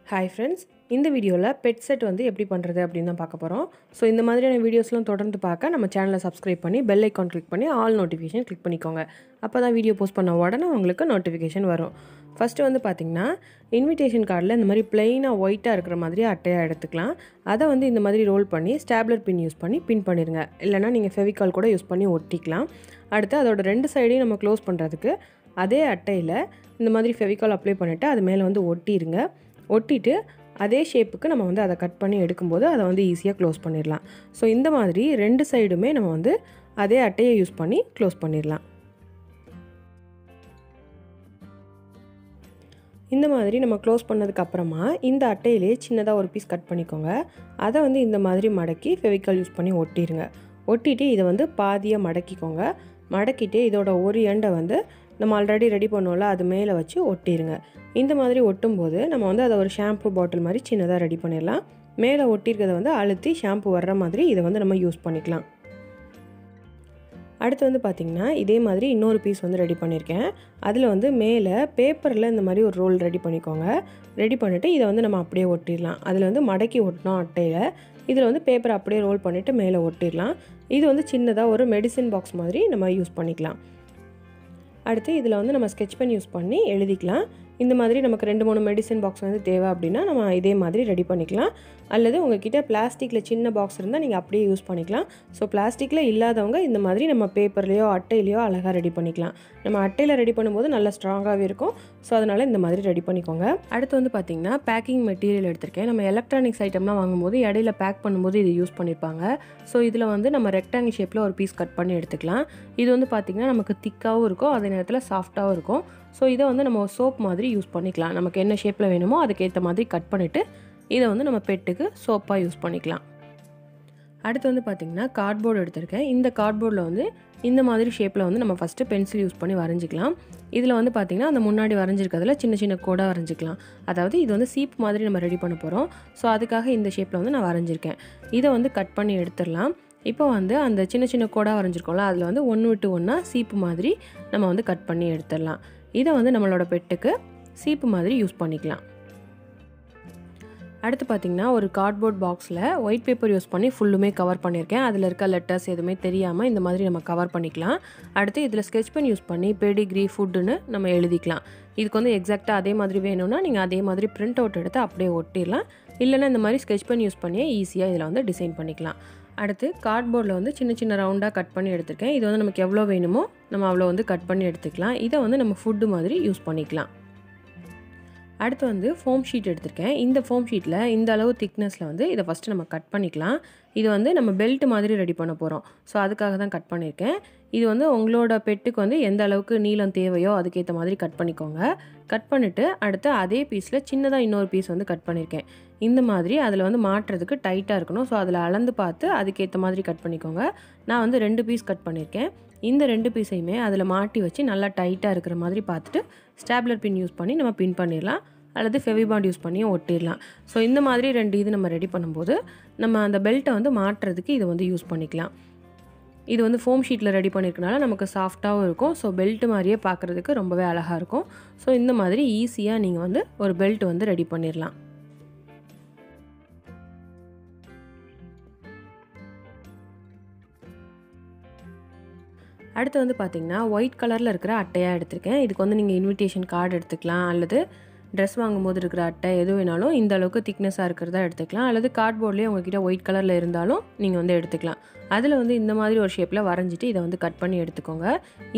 Hi friends, இந்த வீடியோல bed set வந்து எப்படி பண்றது அப்படினு தான் பார்க்க போறோம். சோ இந்த மாதிரியான வீடியோஸ்லாம் தொடர்ந்து பார்க்க நம்ம சேனலை சப்ஸ்கிரைப் பண்ணி பெல் ஐகான் கிளிக் பண்ணி ஆல் நோட்டிஃபிகேஷன் கிளிக் பண்ணிக்கோங்க. அப்பதான் வீடியோ போஸ்ட் பண்ண உடனே உங்களுக்கு நோட்டிஃபிகேஷன் வரும். ஃபர்ஸ்ட் வந்து பாத்தீங்கன்னா இன்விடேஷன் கார்டுல இந்த மாதிரி ப்ளைனா ஒயிட்டா இருக்கிற மாதிரி அட்டையா எடுத்துக்கலாம். அதை வந்து இந்த மாதிரி ரோல் பண்ணி ஸ்டாப்லர் பின் யூஸ் பண்ணி பின் பண்ணிருங்க. இல்லனா நீங்க ஃபெவிகால் கூட யூஸ் பண்ணி ஒட்டிக்கலாம். அடுத்து அதோட ரெண்டு சைடையும் நம்ம க்ளோஸ் பண்றதுக்கு அதே அட்டையில இந்த மாதிரி ஃபெவிகால் அப்ளை பண்ணிட்டு அது மேல வந்து ஒட்டிருங்க. ஒட்டிட்டு அதே ஷேப்புக்கு நம்ம வந்து அதை கட் பண்ணி எடுக்கும்போது அதை வந்து ஈஸியாக க்ளோஸ் பண்ணிடலாம். ஸோ இந்த மாதிரி ரெண்டு சைடுமே நம்ம வந்து அதே அட்டையை யூஸ் பண்ணி க்ளோஸ் பண்ணிடலாம். இந்த மாதிரி நம்ம க்ளோஸ் பண்ணதுக்கப்புறமா இந்த அட்டையிலே சின்னதாக ஒரு பீஸ் கட் பண்ணிக்கோங்க. அதை வந்து இந்த மாதிரி மடக்கி ஃபெவிகால் யூஸ் பண்ணி ஒட்டிடுங்க. ஒட்டிட்டு இதை வந்து பாதியாக மடக்கிக்கோங்க. மடக்கிட்டு இதோட ஒரு எண்டை வந்து நம்ம ஆல்ரெடி ரெடி பண்ணோம்ல அது மேலே வச்சு ஒட்டிடுங்க. இந்த மாதிரி ஒட்டும்போது நம்ம வந்து அதை ஒரு ஷாம்பு பாட்டில் மாதிரி சின்னதாக ரெடி பண்ணிடலாம். மேலே ஒட்டியிருக்கிறத வந்து அழுத்தி ஷாம்பு வர்ற மாதிரி இதை வந்து நம்ம யூஸ் பண்ணிக்கலாம். அடுத்து வந்து பார்த்திங்கன்னா இதே மாதிரி இன்னொரு பீஸ் வந்து ரெடி பண்ணியிருக்கேன். அதில் வந்து மேலே பேப்பரில் இந்த மாதிரி ஒரு ரோல் ரெடி பண்ணிக்கோங்க. ரெடி பண்ணிவிட்டு இதை வந்து நம்ம அப்படியே ஒட்டிடலாம். அதில் வந்து மடக்கி ஒட்டினோம் அட்டையில். இதில் வந்து பேப்பரை அப்படியே ரோல் பண்ணிவிட்டு மேலே ஒட்டிடலாம். இது வந்து சின்னதாக ஒரு மெடிசின் பாக்ஸ் மாதிரி நம்ம யூஸ் பண்ணிக்கலாம். அடுத்து இதில் வந்து நம்ம ஸ்கெட்ச் பென் யூஸ் பண்ணி எழுதிக்கலாம். இந்த மாதிரி நமக்கு 2-3 மெடிசன் பாக்ஸ் வந்து தேவை அப்படின்னா நம்ம இதே மாதிரி ரெடி பண்ணிக்கலாம். அல்லது உங்ககிட்ட பிளாஸ்டிக்கில் சின்ன பாக்ஸ் இருந்தால் நீங்கள் அப்படியே யூஸ் பண்ணிக்கலாம். ஸோ பிளாஸ்டிக்கில் இல்லாதவங்க இந்த மாதிரி நம்ம பேப்பர்லேயோ அட்டையிலையோ அழகாக ரெடி பண்ணிக்கலாம். நம்ம அட்டையில் ரெடி பண்ணும்போது நல்லா ஸ்ட்ராங்காகவே இருக்கும். ஸோ அதனால் இந்த மாதிரி ரெடி பண்ணிக்கோங்க. அடுத்து வந்து பார்த்திங்கன்னா பேக்கிங் மெட்டீரியல் எடுத்திருக்கேன். நம்ம எலக்ட்ரானிக்ஸ் ஐட்டம்லாம் வாங்கும்போது இடையில பேக் பண்ணும்போது இது யூஸ் பண்ணியிருப்பாங்க. ஸோ இதில் வந்து நம்ம ரெக்டாங்கிள் ஷேப்பில் ஒரு பீஸ் கட் பண்ணி எடுத்துக்கலாம். இது வந்து பார்த்திங்கன்னா நமக்கு திக்காகவும் இருக்கும், அதே நேரத்தில் சாஃப்டாகவும் இருக்கும். ஸோ இதை வந்து நம்ம சோப் மாதிரி யூஸ் பண்ணிக்கலாம். நமக்கு என்ன ஷேப்பில் வேணுமோ அதுக்கேற்ற மாதிரி கட் பண்ணிவிட்டு இதை வந்து நம்ம பெட்டுக்கு சோப்பாக யூஸ் பண்ணிக்கலாம். அடுத்து வந்து பார்த்திங்கன்னா கார்ட்போர்டு எடுத்திருக்கேன். இந்த கார்ட்போர்டில் வந்து இந்த மாதிரி ஷேப்பில் வந்து நம்ம ஃபஸ்ட்டு பென்சில் யூஸ் பண்ணி வரைஞ்சிக்கலாம். இதில் வந்து பார்த்திங்கன்னா அந்த முன்னாடி வரைஞ்சிருக்கிறதுல சின்ன சின்ன கோடாக வரைஞ்சிக்கலாம். அதாவது இது வந்து சீப் மாதிரி நம்ம ரெடி பண்ண போகிறோம். ஸோ அதுக்காக இந்த ஷேப்பில் வந்து நான் வரைஞ்சிருக்கேன். இதை வந்து கட் பண்ணி எடுத்துடலாம். இப்போ வந்து அந்த சின்ன சின்ன கோடாக வரைஞ்சிருக்கோம்ல அதில் வந்து ஒன்று விட்டு ஒன்றா சீப்பு மாதிரி நம்ம வந்து கட் பண்ணி எடுத்துடலாம். இதை வந்து நம்மளோட பெட்டுக்கு சீப்பு மாதிரி யூஸ் பண்ணிக்கலாம். அடுத்து பார்த்திங்கன்னா ஒரு கார்ட்போர்ட் பாக்ஸில் ஒயிட் பேப்பர் யூஸ் பண்ணி ஃபுல்லுமே கவர் பண்ணியிருக்கேன். அதில் இருக்க லெட்டர்ஸ் எதுவுமே தெரியாமல் இந்த மாதிரி நம்ம கவர் பண்ணிக்கலாம். அடுத்து இதில் ஸ்கெட்ச் பென் யூஸ் பண்ணி பெடிகிரி ஃபுட்டுன்னு நம்ம எழுதிக்கலாம். இதுக்கு வந்து எக்ஸாக்டாக அதே மாதிரி வேணும்னா நீங்கள் அதே மாதிரி பிரிண்ட் அவுட் எடுத்து அப்படியே ஒட்டிடலாம். இல்லைன்னா இந்த மாதிரி ஸ்கெட்ச் பென் யூஸ் பண்ணியே ஈஸியாக இதில் வந்து டிசைன் பண்ணிக்கலாம். அடுத்து கார்ட்போர்டில் வந்து சின்ன சின்ன ரவுண்டாக கட் பண்ணி எடுத்துருக்கேன். இது வந்து நமக்கு எவ்வளோ வேணுமோ நம்ம அவ்வளோ வந்து கட் பண்ணி எடுத்துக்கலாம். இதை வந்து நம்ம ஃபுட்டு மாதிரி யூஸ் பண்ணிக்கலாம். அடுத்து வந்து ஃபோம் ஷீட் எடுத்திருக்கேன். இந்த ஃபோம் ஷீட்டில் இந்த அளவு திக்னஸில் வந்து இதை ஃபஸ்ட்டு நம்ம கட் பண்ணிக்கலாம். இது வந்து நம்ம பெல்ட் மாதிரி ரெடி பண்ண போகிறோம். ஸோ அதுக்காக தான் கட் பண்ணியிருக்கேன். இது வந்து உங்களோட பெட்டுக்கு வந்து எந்த அளவுக்கு நீளம் தேவையோ அதுக்கேற்ற மாதிரி கட் பண்ணிக்கோங்க. கட் பண்ணிவிட்டு அடுத்து அதே பீஸில் சின்னதாக இன்னொரு பீஸ் வந்து கட் பண்ணியிருக்கேன். இந்த மாதிரி அதில் வந்து மாட்டுறதுக்கு டைட்டாக இருக்கணும். ஸோ அதில் அளந்து பார்த்து அதுக்கேற்ற மாதிரி கட் பண்ணிக்கோங்க. நான் வந்து 2 பீஸ் கட் பண்ணியிருக்கேன். இந்த 2 பீஸையுமே அதில் மாட்டி வச்சு நல்லா டைட்டாக இருக்கிற மாதிரி பார்த்துட்டு ஸ்டாப்லர் பின் யூஸ் பண்ணி நம்ம பின் பண்ணிடலாம். அல்லது ஃபெவிபாண்ட் யூஸ் பண்ணியும் ஒட்டிடலாம். ஸோ இந்த மாதிரி 2 இது நம்ம ரெடி பண்ணும்போது நம்ம அந்த பெல்ட்டை வந்து மாட்டுறதுக்கு இதை வந்து யூஸ் பண்ணிக்கலாம். இது வந்து ஃபோம் ஷீட்டில் ரெடி பண்ணியிருக்கனால நமக்கு சாஃப்டாகவும் இருக்கும். ஸோ பெல்ட் மாதிரியே பார்க்குறதுக்கு ரொம்பவே அழகாக இருக்கும். ஸோ இந்த மாதிரி ஈஸியாக நீங்கள் வந்து ஒரு பெல்ட் வந்து ரெடி பண்ணிடலாம். அடுத்து வந்து பார்த்திங்கன்னா ஒயிட் கலரில் இருக்கிற அட்டையாக எடுத்திருக்கேன். இதுக்கு வந்து நீங்கள் இன்விடேஷன் கார்டு எடுத்துக்கலாம், அல்லது ட்ரெஸ் வாங்கும்போது இருக்கிற அட்டை எது வேணாலும் இந்த அளவுக்கு திக்னஸாக இருக்கிறதா எடுத்துக்கலாம். அல்லது கார்ட்போர்ட்லேயே உங்ககிட்ட ஒயிட் கலரில் இருந்தாலும் நீங்கள் வந்து எடுத்துக்கலாம். அதில் வந்து இந்த மாதிரி ஒரு ஷேப்பில் வரைஞ்சிட்டு இதை வந்து கட் பண்ணி எடுத்துக்கோங்க.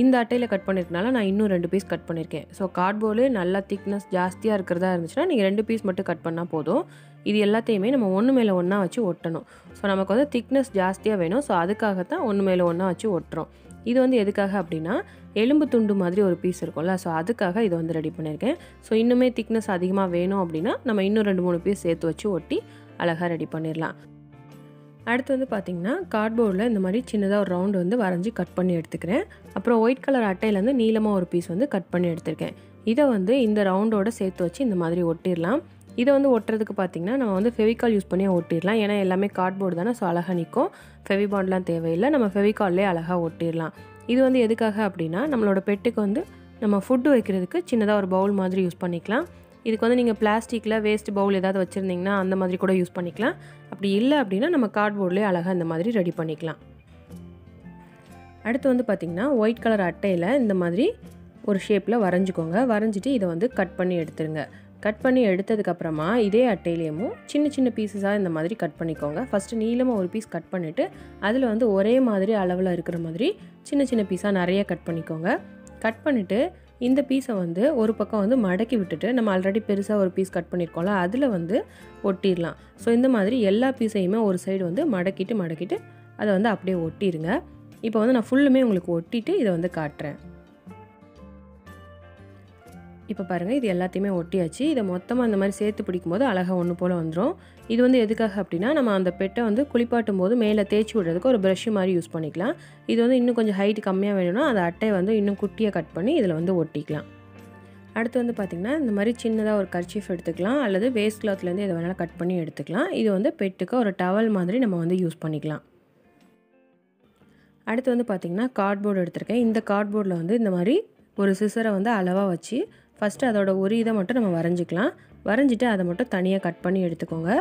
இந்த அட்டையில் கட் பண்ணியிருக்கனால நான் இன்னும் 2 பீஸ் கட் பண்ணியிருக்கேன். ஸோ கார்ட்போர்ட்லேயே நல்லா திக்னஸ் ஜாஸ்தியாக இருக்கிறதா இருந்துச்சுன்னா நீங்கள் 2 பீஸ் மட்டும் கட் பண்ணால் போதும். இது எல்லாத்தையுமே நம்ம ஒன்று மேலே ஒன்றா வச்சு ஒட்டணும். ஸோ நமக்கு வந்து திக்னஸ் ஜாஸ்தியாக வேணும். ஸோ அதுக்காகத்தான் ஒன்று மேலே ஒன்றா வச்சு ஒட்டுறோம். இது வந்து எதுக்காக அப்படின்னா எலும்பு துண்டு மாதிரி ஒரு பீஸ் இருக்கும்ல, ஸோ அதுக்காக இதை வந்து ரெடி பண்ணியிருக்கேன். ஸோ இன்னுமே திக்னஸ் அதிகமாக வேணும் அப்படின்னா நம்ம இன்னும் 2-3 பீஸ் சேர்த்து வச்சு ஒட்டி அழகாக ரெடி பண்ணிடலாம். அடுத்து வந்து பார்த்திங்கன்னா கார்ட்போர்டில் இந்த மாதிரி சின்னதாக ஒரு ரவுண்டு வந்து வரைஞ்சி கட் பண்ணி எடுத்துக்கிறேன். அப்புறம் ஒயிட் கலர் அட்டையிலேருந்து நீளமாக ஒரு பீஸ் வந்து கட் பண்ணி எடுத்திருக்கேன். இதை வந்து இந்த ரவுண்டோடு சேர்த்து வச்சு இந்த மாதிரி ஒட்டிடலாம். இதை வந்து ஒட்டுறதுக்கு பார்த்திங்கன்னா நம்ம வந்து ஃபெவிகால் யூஸ் பண்ணி ஒட்டிடலாம். ஏன்னா எல்லாமே கார்ட்போர்டு தானே, ஸோ அழகாக நிற்கும். ஃபெவிபாண்ட்லாம் தேவையில்லை, நம்ம ஃபெவிகால்லே அழகாக ஒட்டிடலாம். இது வந்து எதுக்காக அப்படின்னா நம்மளோட பெட்டுக்கு வந்து நம்ம ஃபுட்டு வைக்கிறதுக்கு சின்னதாக ஒரு பவுல் மாதிரி யூஸ் பண்ணிக்கலாம். இதுக்கு வந்து நீங்கள் பிளாஸ்டிக்கில் வேஸ்ட் பவுல் ஏதாவது வச்சுருந்தீங்கன்னா அந்த மாதிரி கூட யூஸ் பண்ணிக்கலாம். அப்படி இல்லை அப்படின்னா நம்ம கார்ட்போர்ட்லேயே அழகாக இந்த மாதிரி ரெடி பண்ணிக்கலாம். அடுத்து வந்து பார்த்திங்கன்னா ஒயிட் கலர் அட்டையில் இந்த மாதிரி ஒரு ஷேப்பில் வரைஞ்சிக்கோங்க. வரைஞ்சிட்டு இதை வந்து கட் பண்ணி எடுத்துருங்க. கட் பண்ணி எடுத்ததுக்கப்புறமா இதே அட்டையிலேயும் சின்ன சின்ன பீஸஸாக இந்த மாதிரி கட் பண்ணிக்கோங்க. ஃபஸ்ட்டு நீளமாக ஒரு பீஸ் கட் பண்ணிவிட்டு அதில் வந்து ஒரே மாதிரி அளவில் இருக்கிற மாதிரி சின்ன சின்ன பீஸாக நிறைய கட் பண்ணிக்கோங்க. கட் பண்ணிவிட்டு இந்த பீஸை வந்து ஒரு பக்கம் வந்து மடக்கி விட்டுட்டு நம்ம ஆல்ரெடி பெருசாக ஒரு பீஸ் கட் பண்ணியிருக்கோம்ல அதில் வந்து ஒட்டிடலாம். ஸோ இந்த மாதிரி எல்லா பீஸையுமே ஒரு சைடு வந்து மடக்கிட்டு அதை வந்து அப்படியே ஒட்டிடுங்க. இப்போ வந்து நான் ஃபுல்லுமே உங்களுக்கு ஒட்டிட்டு இதை வந்து காட்டுறேன். இப்போ பாருங்கள், இது எல்லாத்தையுமே ஒட்டியாச்சு. இதை மொத்தமாக இந்த மாதிரி சேர்த்து பிடிக்கும்போது அழகாக ஒன்று போல் வந்துடும். இது வந்து எதுக்காக அப்படின்னா நம்ம அந்த பெட்டை வந்து குளிப்பாட்டும் போது மேலே தேய்ச்சி விடுறதுக்கு ஒரு ப்ரஷ் மாதிரி யூஸ் பண்ணிக்கலாம். இது வந்து இன்னும் கொஞ்சம் ஹைட் கம்மியாக வேணும்னா அந்த அட்டையை வந்து இன்னும் குட்டியாக கட் பண்ணி இதில் வந்து ஒட்டிக்கலாம். அடுத்து வந்து பார்த்திங்கன்னா இந்த மாதிரி சின்னதாக ஒரு கர்ச்சீஃப் எடுத்துக்கலாம், அல்லது வேஸ்ட் கிளாத்லேருந்து எதை வேணாலும் கட் பண்ணி எடுத்துக்கலாம். இது வந்து பெட்டுக்கு ஒரு டவல் மாதிரி நம்ம வந்து யூஸ் பண்ணிக்கலாம். அடுத்து வந்து பார்த்திங்கன்னா கார்ட்போர்டு எடுத்திருக்கேன். இந்த கார்ட்போர்டில் வந்து இந்த மாதிரி ஒரு சிசரை வந்து அளவாக வச்சு ஃபஸ்ட்டு அதோட ஒரு இதை மட்டும் நம்ம வரைஞ்சிக்கலாம். வரைஞ்சிட்டு அதை மட்டும் தனியாக கட் பண்ணி எடுத்துக்கோங்க.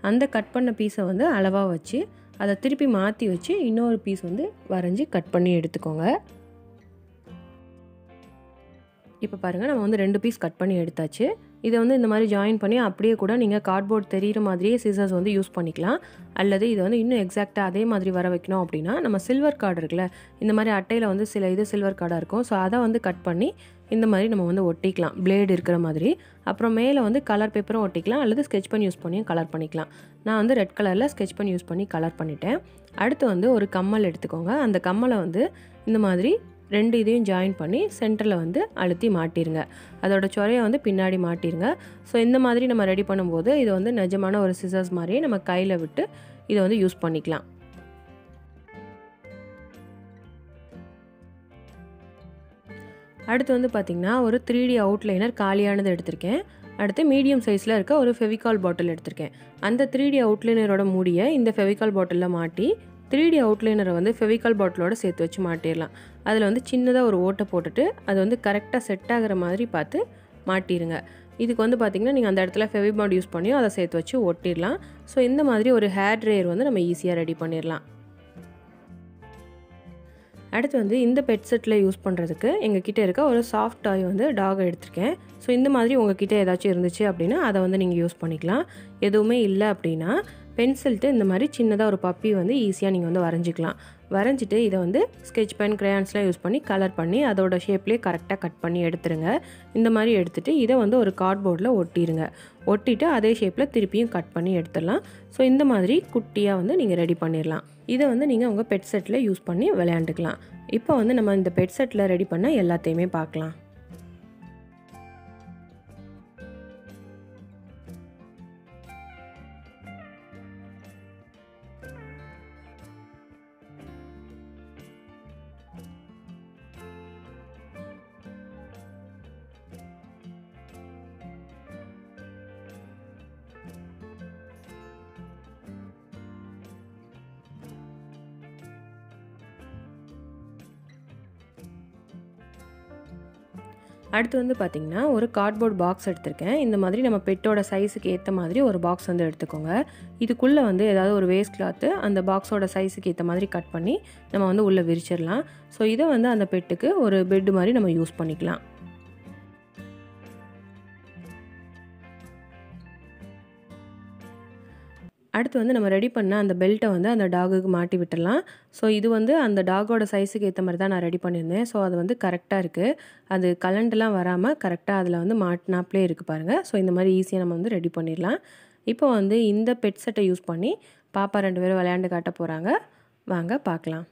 அந்த கட் பண்ண பீஸை வந்து அளவாக வச்சு அதை திருப்பி மாற்றி வச்சு இன்னொரு பீஸ் வந்து வரைஞ்சி கட் பண்ணி எடுத்துக்கோங்க. இப்போ பாருங்கள், நம்ம வந்து 2 பீஸ் கட் பண்ணி எடுத்தாச்சு. இதை வந்து இந்த மாதிரி ஜாயின் பண்ணி அப்படியே கூட நீங்கள் கார்ட்போர்ட் தெரிகிற மாதிரியே சிசர்ஸ் வந்து யூஸ் பண்ணிக்கலாம். அல்லது இதை வந்து இன்னும் எக்ஸாக்டாக அதே மாதிரி வர வைக்கணும் அப்படின்னா நம்ம சில்வர் கார்டு இருக்குல்ல, இந்த மாதிரி அட்டையில் வந்து சில இது சில்வர் கார்டாக இருக்கும். ஸோ அதை வந்து கட் பண்ணி இந்த மாதிரி நம்ம வந்து ஒட்டிக்கலாம், பிளேடு இருக்கிற மாதிரி. அப்புறம் மேலே வந்து கலர் பேப்பரும் ஒட்டிக்கலாம், அல்லது ஸ்கெட்ச் பென் யூஸ் பண்ணியும் கலர் பண்ணிக்கலாம். நான் வந்து ரெட் கலரில் ஸ்கெட்ச் பென் யூஸ் பண்ணி கலர் பண்ணிட்டேன். அடுத்து வந்து ஒரு கம்மல் எடுத்துக்கோங்க. அந்த கம்மலை வந்து இந்த மாதிரி 2 இதையும் ஜாயின் பண்ணி சென்டரில் வந்து அழுத்தி மாட்டிருங்க. அதோட சொரையை வந்து பின்னாடி மாட்டிருங்க. ஸோ இந்த மாதிரி நம்ம ரெடி பண்ணும்போது இது வந்து நிஜமான ஒரு சிசர்ஸ் மாதிரியே நம்ம கையில் விட்டு இதை வந்து யூஸ் பண்ணிக்கலாம். அடுத்து வந்து பார்த்திங்கன்னா ஒரு 3D அவுட்லைனர் காலியானது எடுத்திருக்கேன். அடுத்து மீடியம் சைஸில் இருக்க ஒரு ஃபெவிகால் பாட்டில் எடுத்திருக்கேன். அந்த 3D அவுட்லைனரோட மூடியை இந்த ஃபெவிகால் பாட்டிலில் மாட்டி 3D அவுட்லைனரை வந்து ஃபெவிகால் பாட்டிலோடு சேர்த்து வச்சு மாட்டிடலாம். அதில் வந்து சின்னதாக ஒரு ஓட்டை போட்டுட்டு அது வந்து கரெக்டாக செட் ஆகிற மாதிரி பார்த்து மாட்டிடுங்க. இதுக்கு வந்து பார்த்திங்கன்னா நீங்கள் அந்த இடத்துல ஃபெவிபாண்ட் யூஸ் பண்ணியும் அதை சேர்த்து வச்சு ஒட்டிடலாம். ஸோ இந்த மாதிரி ஒரு ஹேர் ட்ரையர் வந்து நம்ம ஈஸியாக ரெடி பண்ணிடலாம். அடுத்து வந்து இந்த பெட் செட்டில் யூஸ் பண்ணுறதுக்கு எங்கள் கிட்டே இருக்க ஒரு சாஃப்ட் டாய் வந்து டாக் எடுத்திருக்கேன். ஸோ இந்த மாதிரி உங்கள் கிட்டே ஏதாச்சும் இருந்துச்சு அப்படின்னா அதை வந்து நீங்கள் யூஸ் பண்ணிக்கலாம். எதுவுமே இல்லை அப்படின்னா பென்சில்ட்டு இந்த மாதிரி சின்னதாக ஒரு பப்பி வந்து ஈஸியாக நீங்கள் வந்து வரைஞ்சிக்கலாம். வரைஞ்சிட்டு இதை வந்து ஸ்கெட்ச் பென் கிரேயான்ஸ்லாம் யூஸ் பண்ணி கலர் பண்ணி அதோட ஷேப்லேயே கரெக்டாக கட் பண்ணி எடுத்துருங்க. இந்த மாதிரி எடுத்துகிட்டு இதை வந்து ஒரு கார்ட்போர்டில் ஒட்டிடுங்க. ஒட்டிட்டு அதே ஷேப்பில் திருப்பியும் கட் பண்ணி எடுத்துடலாம். ஸோ இந்த மாதிரி குட்டியாக வந்து நீங்கள் ரெடி பண்ணிடலாம். இதை வந்து நீங்கள் உங்கள் பெட் செட்டில் யூஸ் பண்ணி விளையாண்டுக்கலாம். இப்போ வந்து நம்ம இந்த பெட் செட்டில் ரெடி பண்ண எல்லாத்தையுமே பார்க்கலாம். அடுத்து வந்து பார்த்திங்கன்னா ஒரு கார்ட்போர்ட் பாக்ஸ் எடுத்திருக்கேன். இந்த மாதிரி நம்ம பெட்டோட சைஸுக்கு ஏற்ற மாதிரி ஒரு பாக்ஸ் வந்து எடுத்துக்கோங்க. இதுக்குள்ளே வந்து ஏதாவது ஒரு வேஸ்ட் கிளாத்து அந்த பாக்ஸோட சைஸுக்கு ஏற்ற மாதிரி கட் பண்ணி நம்ம வந்து உள்ளே விரிச்சிடலாம். ஸோ இதை வந்து அந்த பெட்டுக்கு ஒரு பெட் மாதிரி நம்ம யூஸ் பண்ணிக்கலாம். அடுத்து வந்து நம்ம ரெடி பண்ண அந்த பெல்ட்டை வந்து அந்த டாகுக்கு மாட்டி விட்டுடலாம். ஸோ இது வந்து அந்த டாகோட சைஸுக்கு ஏற்ற மாதிரி தான் நான் ரெடி பண்ணியிருந்தேன். ஸோ அது வந்து கரெக்டாக இருக்குது. அது கலண்டெலாம் வராமல் கரெக்டாக அதில் வந்து மாட்டினாப்லே இருக்குது பாருங்கள். ஸோ இந்த மாதிரி ஈஸியாக நம்ம வந்து ரெடி பண்ணிடலாம். இப்போ வந்து இந்த பெட் செட்டை யூஸ் பண்ணி பாப்பா 2 பேரும் விளையாண்டு காட்ட போகிறாங்க. வாங்க பார்க்கலாம்.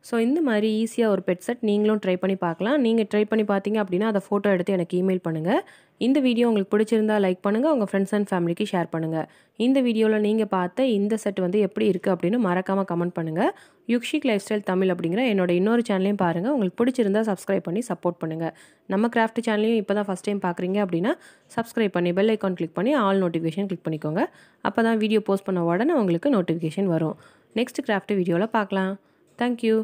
ஸோ இந்த மாதிரி ஈஸியாக ஒரு பெட் செட் நீங்களும் ட்ரை பண்ணி பார்க்கலாம். நீங்கள் ட்ரை பண்ணி பார்த்தீங்க அப்படின்னா அதை ஃபோட்டோ எடுத்து எனக்கு இமெயில் பண்ணுங்கள். இந்த வீடியோ உங்களுக்கு பிடிச்சிருந்தா லைக் பண்ணுங்கள், உங்கள் ஃப்ரெண்ட்ஸ் அண்ட் ஃபேமிலிக்கு ஷேர் பண்ணுங்கள். இந்த வீடியோவில் நீங்கள் பார்த்த இந்த செட் வந்து எப்படி இருக்குது அப்படின்னு மறக்காமல் கமெண்ட் பண்ணுங்கள். யுக்ஷிக் லைஃப் ஸ்டைல் தமிழ் அப்படிங்கிற என்னோட இன்னொரு சேனலையும் பாருங்கள். உங்களுக்கு பிடிச்சிருந்தா சப்ஸ்கிரைப் பண்ணி சப்போர்ட் பண்ணுங்கள். நம்ம கிராஃப்ட் சேனலையும் இப்போ தான் ஃபஸ்ட் டைம் பார்க்குறீங்க அப்படின்னா சப்ஸ்கிரைப் பண்ணி பெல் ஐக்கான் கிளிக் பண்ணி ஆல் நோட்டிஃபிகேஷன் கிளிக் பண்ணிக்கோங்க. அப்போ தான் வீடியோ போஸ்ட் பண்ண உடனே உங்களுக்கு நோட்டிஃபிகேஷன் வரும். நெக்ஸ்ட் கிராஃப்ட் வீடியோவில் பார்க்கலாம். தேங்க்யூ.